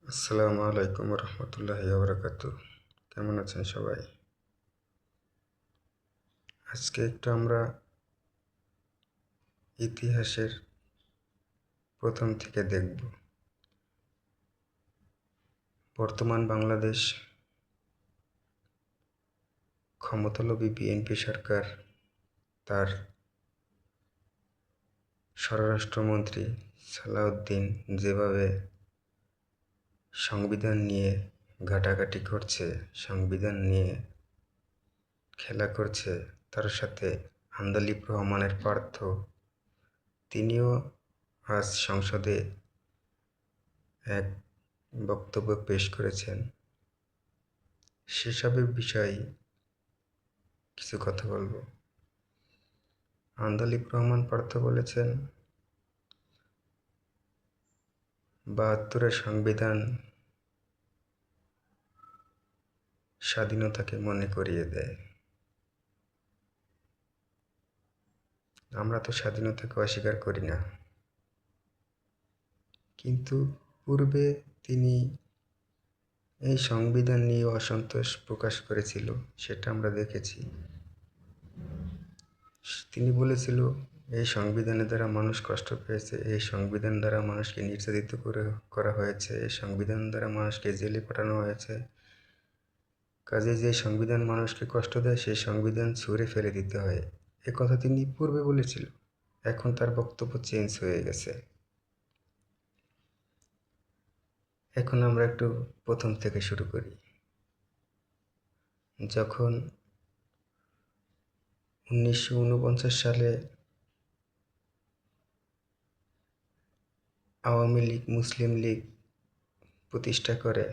আসসালামু আলাইকুম রহমতুল্লাহি ওবরাকাতু। কেমন আছেন সবাই? আজকে একটু আমরা ইতিহাসের প্রথম থেকে দেখব। বর্তমান বাংলাদেশ ক্ষমতালোভী বিএনপি সরকার তার স্বরাষ্ট্রমন্ত্রী সালাউদ্দিন যেভাবে সংবিধান নিয়ে ঘাটাঘাটি করছে, সংবিধান নিয়ে খেলা করছে, তার সাথে আন্দালিব রহমানের পার্থ, তিনিও আজ সংসদে এক বক্তব্য পেশ করেছেন। সেসবের বিষয়ে কিছু কথা বলবো। আন্দালিব রহমান পার্থ বলেছেন, ৭২-এর সংবিধান স্বাধীনতাকে মনে করিয়ে দেয়। আমরা তো স্বাধীনতাকে অস্বীকার করি না, কিন্তু পূর্বে তিনি এই সংবিধান নিয়ে অসন্তোষ প্রকাশ করেছিল, সেটা আমরা দেখেছি। তিনি বলেছিল, এই সংবিধানের দ্বারা মানুষ কষ্ট পেয়েছে, এই সংবিধান দ্বারা মানুষকে নির্যাতিত করা হয়েছে, এই সংবিধান দ্বারা মানুষকে জেলে পাঠানো হয়েছে। কাজে যে সংবিধান মানুষকে কষ্ট দেয় সেই সংবিধান ছুঁড়ে ফেলে দিতে হয়, এ কথা তিনি পূর্বে বলেছিল। এখন তার বক্তব্য চেঞ্জ হয়ে গেছে। এখন আমরা একটু প্রথম থেকে শুরু করি। যখন 1949 সালে আওয়ামী লীগ মুসলিম লীগ প্রতিষ্ঠা করে,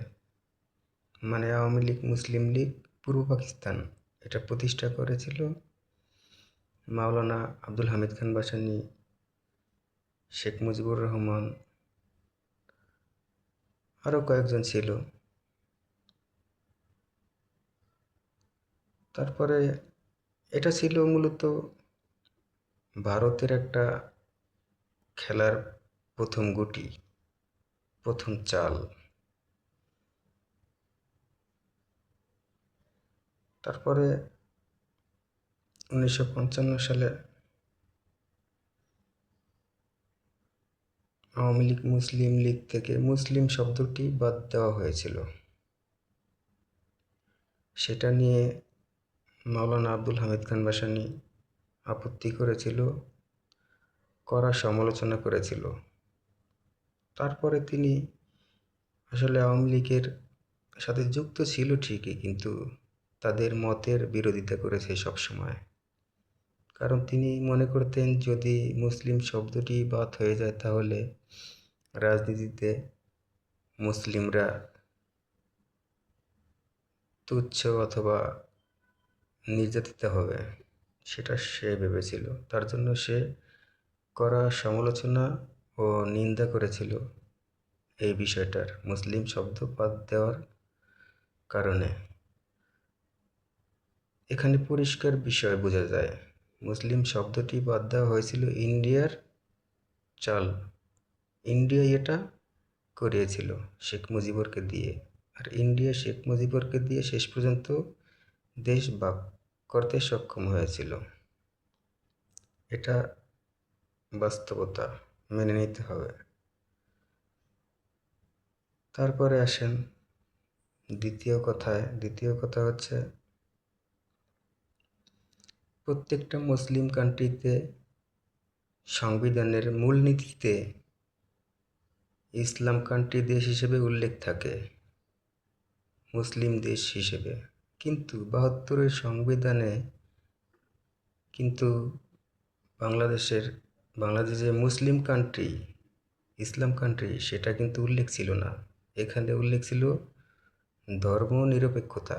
মানে আওয়ামী লীগ মুসলিম লীগ পূর্ব পাকিস্তান, এটা প্রতিষ্ঠা করেছিল মাওলানা আব্দুল হামিদ খান ভাসানী, শেখ মুজিবুর রহমান, আরও কয়েকজন ছিল। তারপরে এটা ছিল মূলত ভারতের একটা খেলার প্রথম গুটি, প্রথম চাল। তারপরে 1955 সালে আওয়ামী লীগ মুসলিম লীগ থেকে মুসলিম শব্দটি বাদ দেওয়া হয়েছিল। সেটা নিয়ে মাওলানা আব্দুল হামিদ খান ভাসানী আপত্তি করেছিল, কড়া সমালোচনা করেছিল। তারপরে তিনি আসলে আওয়ামী লীগের সাথে যুক্ত ছিল ঠিকই, কিন্তু তাদের মতের বিরোধিতা করেছে সবসময়। কারণ তিনি মনে করতেন, যদি মুসলিম শব্দটি বাদ হয়ে যায় তাহলে রাজনীতিতে মুসলিমরা তুচ্ছ অথবা নির্যাতিত হবে, সেটা সে ভেবেছিল। তার জন্য সে কড়া সমালোচনা ও নিন্দা করেছিল এই বিষয়টার, মুসলিম শব্দ বাদ দেওয়ার কারণে। এখানে পরিষ্কার বিষয় বোঝা যায়, মুসলিম শব্দটি বাদ দেওয়া হয়েছিল ইন্ডিয়ার চাল। ইন্ডিয়া এটা করিয়েছিল শেখ মুজিবুরকে দিয়ে, আর ইন্ডিয়া শেখ মুজিবুরকে দিয়ে শেষ পর্যন্ত দেশ ভাগ করতে সক্ষম হয়েছিল। এটা বাস্তবতা, মেনে নিতে হবে। তারপরে আসেন দ্বিতীয় কথা হচ্ছে, প্রত্যেকটা মুসলিম কান্ট্রিতে সংবিধানের মূলনীতিতে ইসলাম কান্ট্রি দেশ হিসেবে উল্লেখ থাকে, মুসলিম দেশ হিসেবে। কিন্তু ৭২-এর সংবিধানে কিন্তু বাংলাদেশ যে মুসলিম কান্ট্রি, ইসলাম কান্ট্রি, সেটা কিন্তু উল্লেখ ছিল না। এখানে উল্লেখ ছিল ধর্ম নিরপেক্ষতা।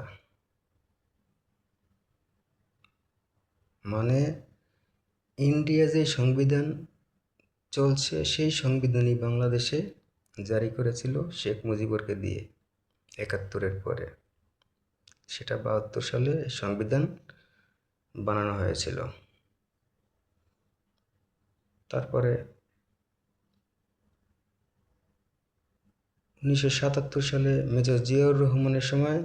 মানে ইন্ডিয়া যে সংবিধান চলছে সেই সংবিধানই বাংলাদেশে জারি করেছিল শেখ মুজিবুরকে দিয়ে ৭১-এর পরে। সেটা ৭২ সালে সংবিধান বানানো হয়েছিল। তারপরে 1977 সালে মেজর জিয়াউর রহমানের সময়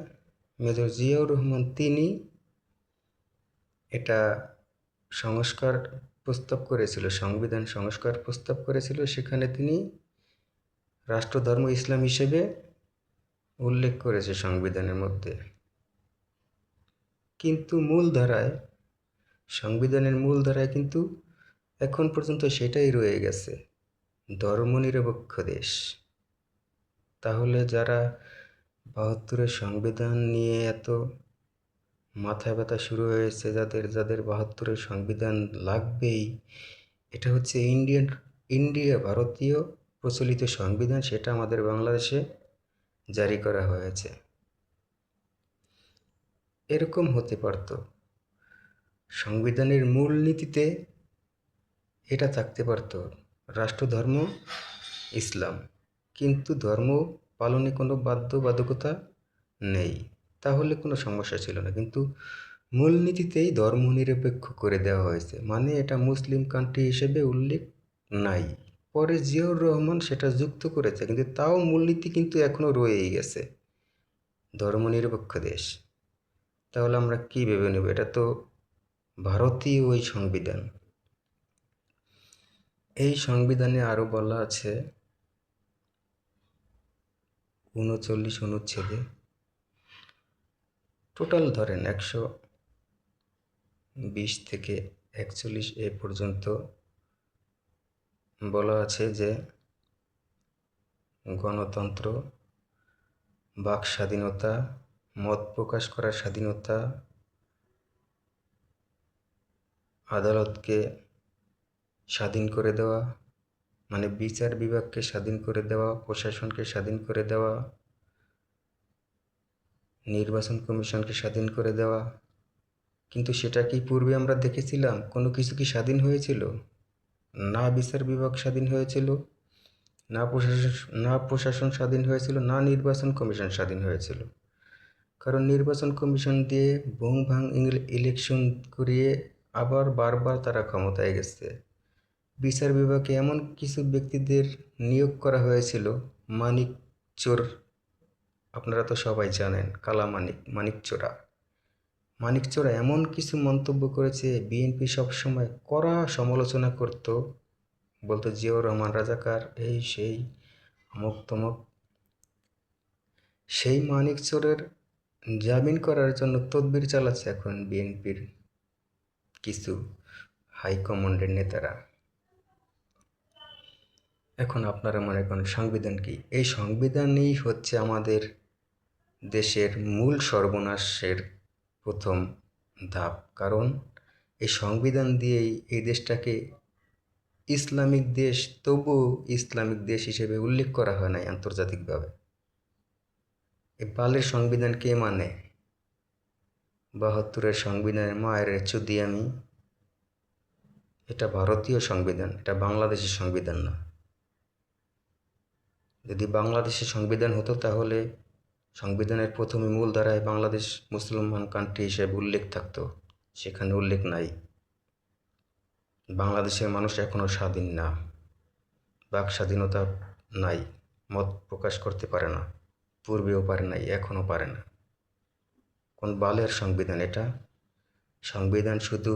মেজর জিয়াউর রহমান তিনি এটা সংস্কার প্রস্তাব করেছিল, সংবিধান সংস্কার প্রস্তাব করেছিল। সেখানে তিনি রাষ্ট্রধর্ম ইসলাম হিসেবে উল্লেখ করেছে সংবিধানের মধ্যে। কিন্তু সংবিধানের মূল ধারায় কিন্তু এখন পর্যন্ত সেটাই রয়ে গেছে, ধর্মনিরপেক্ষ দেশ। তাহলে যারা 72-এর সংবিধান নিয়ে এত মাথা ব্যথা শুরু হয়েছে, যাদের 72-এর সংবিধান লাগবেই, এটা হচ্ছে ভারতীয় প্রচলিত সংবিধান, সেটা আমাদের বাংলাদেশে জারি করা হয়েছে। এরকম হতে পারত সংবিধানের মূলনীতিতে এটা থাকতে পারত, রাষ্ট্রধর্ম ইসলাম, কিন্তু ধর্ম পালনে কোনো বাধ্যবাধকতা নেই, তাহলে কোনো সমস্যা ছিল না। কিন্তু মূলনীতিতেই ধর্মনিরপেক্ষ করে দেওয়া হয়েছে, মানে এটা মুসলিম কান্ট্রি হিসেবে উল্লেখ নাই। পরে জিয়াউর রহমান সেটা যুক্ত করেছে, কিন্তু তাও মূলনীতি কিন্তু এখনও রয়েই গেছে, ধর্মনিরপেক্ষ দেশ। তাহলে আমরা কি ভেবে নেব? এটা তো ভারতীয় ওই সংবিধান। এই সংবিধানে আরও বলা আছে 39 অনুচ্ছেদে, টোটাল ধরেন 120 থেকে 41 এ পর্যন্ত বলা আছে যে গণতন্ত্র, বাক স্বাধীনতা, মত প্রকাশ করার স্বাধীনতা, আদালতকে স্বাধীন করে দেওয়া, মানে বিচার বিভাগকে স্বাধীন করে দেওয়া, প্রশাসনকে স্বাধীন করে দেওয়া, নির্বাচন কমিশনকে স্বাধীন করে দেওয়া। কিন্তু সেটা কি পূর্বে আমরা দেখেছিলাম? কোনো কিছু কি স্বাধীন হয়েছিল? না বিচার বিভাগ স্বাধীন হয়েছিল, না প্রশাসন স্বাধীন হয়েছিল, না নির্বাচন কমিশন স্বাধীন হয়েছিল। কারণ নির্বাচন কমিশন দিয়ে ভুং ভাং ইলেকশন করিয়ে আবার বারবার তারা ক্ষমতায় গেছে। বিচার বিভাগে এমন কিছু ব্যক্তিদের নিয়োগ করা হয়েছিল, মানিক চোর, আপনারা তো সবাই জানেন, মানিক চোরা এমন কিছু মন্তব্য করেছে, বিএনপি সবসময় কড়া সমালোচনা করত, বলতো জিয়াউর রহমান রাজাকার, এই সেই অমুক তমুক। সেই মানিক চোরের জামিন করার জন্য তদবির চালাচ্ছে এখন বিএনপির কিছু হাইকমান্ডের নেতারা। এখন আপনারা মনে করেন সংবিধান কি? এই সংবিধানই হচ্ছে আমাদের দেশের মূল সর্বনাশের প্রথম ধাপ। কারণ এই সংবিধান দিয়েই এই দেশটাকে ইসলামিক দেশ, তবুও ইসলামিক দেশ হিসেবে উল্লেখ করা হয় নাই আন্তর্জাতিকভাবে। এই বালের সংবিধান কে মানে? 72-এর সংবিধানের মায়ের চুদি আমি। এটা ভারতীয় সংবিধান, এটা বাংলাদেশের সংবিধান না। যদি বাংলাদেশের সংবিধান হতো তাহলে সংবিধানের প্রথমে মূল ধারায় বাংলাদেশ মুসলমান কান্ট্রি হিসেবে উল্লেখ থাকতো, সেখানে উল্লেখ নাই। বাংলাদেশের মানুষ এখনও স্বাধীন না, বাক স্বাধীনতা নাই, মত প্রকাশ করতে পারে না, পূর্বেও পারে নাই, এখনও পারে না। কোন বালের সংবিধান এটা? সংবিধান শুধু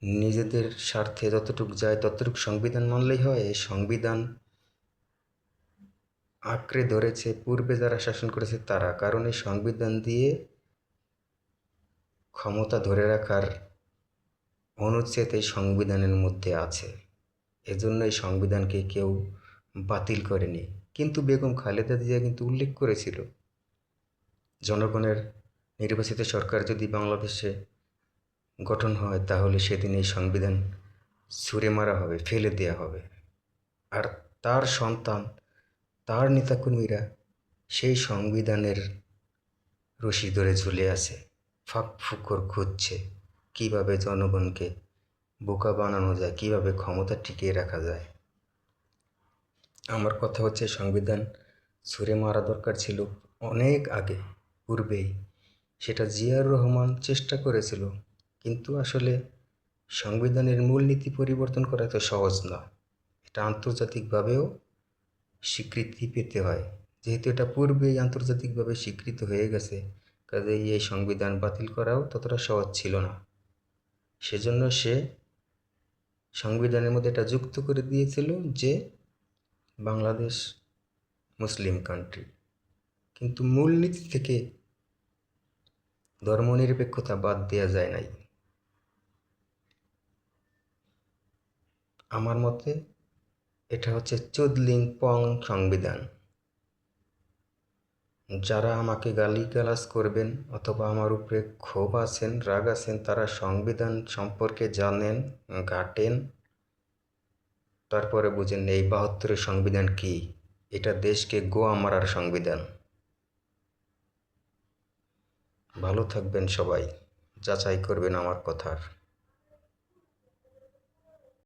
নিজেদের স্বার্থে যতটুকু যায় ততটুকু সংবিধান মানলেই হয়? এই সংবিধান আঁকড়ে ধরেছে পূর্বে যারা শাসন করেছে তারা, কারণ এই সংবিধান দিয়ে ক্ষমতা ধরে রাখার অনুচ্ছেদ এই সংবিধানের মধ্যে আছে। এজন্য এই সংবিধানকে কেউ বাতিল করেনি। কিন্তু বেগম খালেদা জিয়া কিন্তু উল্লেখ করেছিল, জনগণের নির্বাচিত সরকার যদি বাংলাদেশে গঠন হয় তাহলে সেদিন এই সংবিধান ছুঁড়ে মারা হবে, ফেলে দেওয়া হবে। আর তার সন্তান, তার নেতাকর্মীরা সেই সংবিধানের রশি ধরে ঝুলে আছে, ফাঁক ফুকর খুঁজছে কীভাবে জনগণকে বোকা বানানো যায়, কীভাবে ক্ষমতা টিকিয়ে রাখা যায়। আমার কথা হচ্ছে সংবিধান ছুঁড়ে মারা দরকার ছিল অনেক আগে, পূর্বেই। সেটা জিয়াউর রহমান চেষ্টা করেছিল, কিন্তু আসলে সংবিধানের মূলনীতি পরিবর্তন করা এত সহজ না। এটা আন্তর্জাতিকভাবেও স্বীকৃতি পেতে হয়। যেহেতু এটা পূর্বেই আন্তর্জাতিকভাবে স্বীকৃত হয়ে গেছে, কাজেই এই সংবিধান বাতিল করাও ততটা সহজ ছিল না। সেজন্য সে সংবিধানের মধ্যে এটা যুক্ত করে দিয়েছিল যে বাংলাদেশ মুসলিম কান্ট্রি, কিন্তু মূলনীতি থেকে ধর্মনিরপেক্ষতা বাদ দেওয়া যায় নাই। আমার মতে এটা হচ্ছে চুদলিংপং সংবিধান। যারা আমাকে গালিগালাজ করবেন অথবা আমার উপরে ক্ষোভ আছেন, রাগ আছেন, তারা সংবিধান সম্পর্কে জানেন, ঘাটেন, তারপরে বুঝেন এই ৭২-এর সংবিধান কি। এটা দেশকে গোয়া মারার সংবিধান। ভালো থাকবেন সবাই, যাচাই করবেন আমার কথার।